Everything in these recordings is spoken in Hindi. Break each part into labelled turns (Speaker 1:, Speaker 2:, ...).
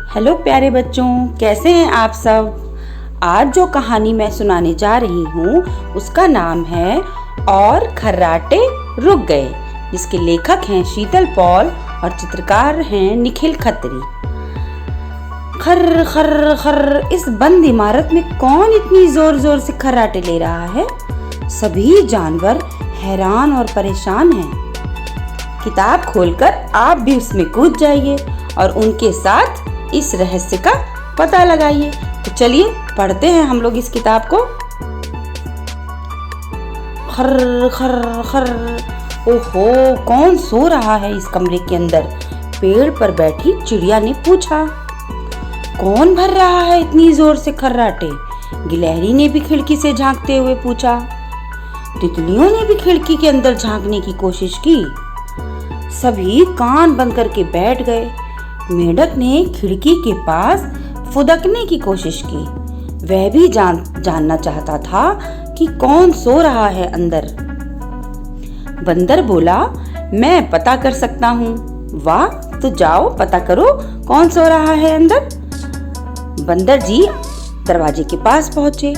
Speaker 1: हेलो प्यारे बच्चों, कैसे हैं आप सब। आज जो कहानी मैं सुनाने जा रही हूँ उसका नाम है और खर्राटे रुक गए, जिसके लेखक हैं शीतल पॉल और चित्रकार हैं निखिल खत्री। खर्र खर्र खर्र, इस बंद इमारत में कौन इतनी जोर जोर से खर्राटे ले रहा है। सभी जानवर हैरान और परेशान हैं। किताब खोलकर आप भी उसमें कूद जाइए और उनके साथ इस रहस्य का पता लगाइए। तो चलिए पढ़ते हैं हम लोग इस किताब को। खर्र खर्र खर्र, ओहो, कौन सो रहा है इस कमरे के अंदर। पेड़ पर बैठी चिड़िया ने पूछा। कौन भर रहा है इतनी जोर से खर्राटे। गिलहरी ने भी खिड़की से झांकते हुए पूछा। तितलियों ने भी खिड़की के अंदर झांकने की कोशिश की। सभी कान बंद करके बैठ गए। मेंढक ने खिड़की के पास फुदकने की कोशिश की। वह भी जानना चाहता था कि कौन सो रहा है अंदर। बंदर बोला, मैं पता कर सकता हूँ। वाह, तो जाओ पता करो कौन सो रहा है अंदर। बंदर जी दरवाजे के पास पहुंचे।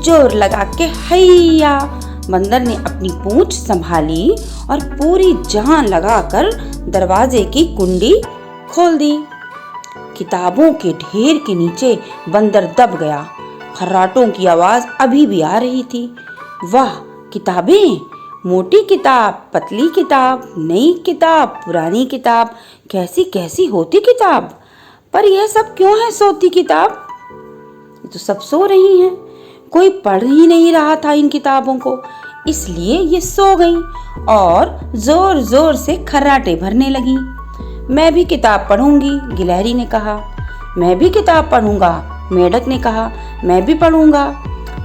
Speaker 1: जोर लगा के हैया, बंदर ने अपनी पूंछ संभाली और पूरी जान लगाकर दरवाजे की कुंडी खोल दी। किताबों के ढेर के नीचे बंदर दब गया। खर्राटों की आवाज अभी भी आ रही थी। वाह, किताबें, मोटी किताब, पतली किताब, नई किताब, पुरानी किताब, कैसी कैसी होती किताब। पर यह सब क्यों है सोती किताब। ये तो सब सो रही हैं। कोई पढ़ ही नहीं रहा था इन किताबों को, इसलिए ये सो गई और जोर जोर से खर्राटे भरने लगी। मैं भी किताब पढ़ूंगी, गिलहरी ने कहा। मैं भी किताब पढ़ूंगा, मेंढक ने कहा। मैं भी पढ़ूंगा।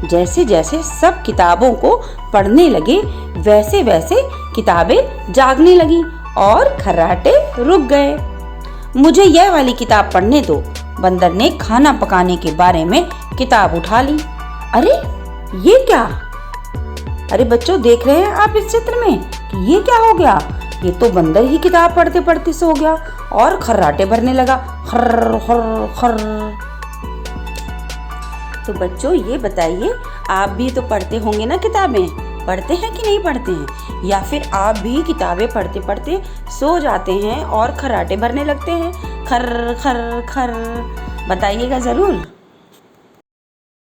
Speaker 1: जैसे जैसे सब किताबों को पढ़ने लगे, वैसे वैसे किताबें जागने लगी और खर्राटे रुक गए। मुझे यह वाली किताब पढ़ने दो। बंदर ने खाना पकाने के बारे में किताब उठा ली। अरे ये क्या। अरे बच्चों, देख रहे हैं आप इस चित्र में कि ये क्या हो गया। ये तो बंदर ही किताब पढ़ते पढ़ते सो गया और खर्राटे भरने लगा। खर्र खर्र खर्र। तो बच्चों ये बताइए, आप भी तो पढ़ते होंगे ना किताबें। पढ़ते हैं कि नहीं पढ़ते हैं, या फिर आप भी किताबें पढ़ते पढ़ते सो जाते हैं और खर्राटे भरने लगते हैं। खर्र खर्र खर्र, बताइएगा जरूर।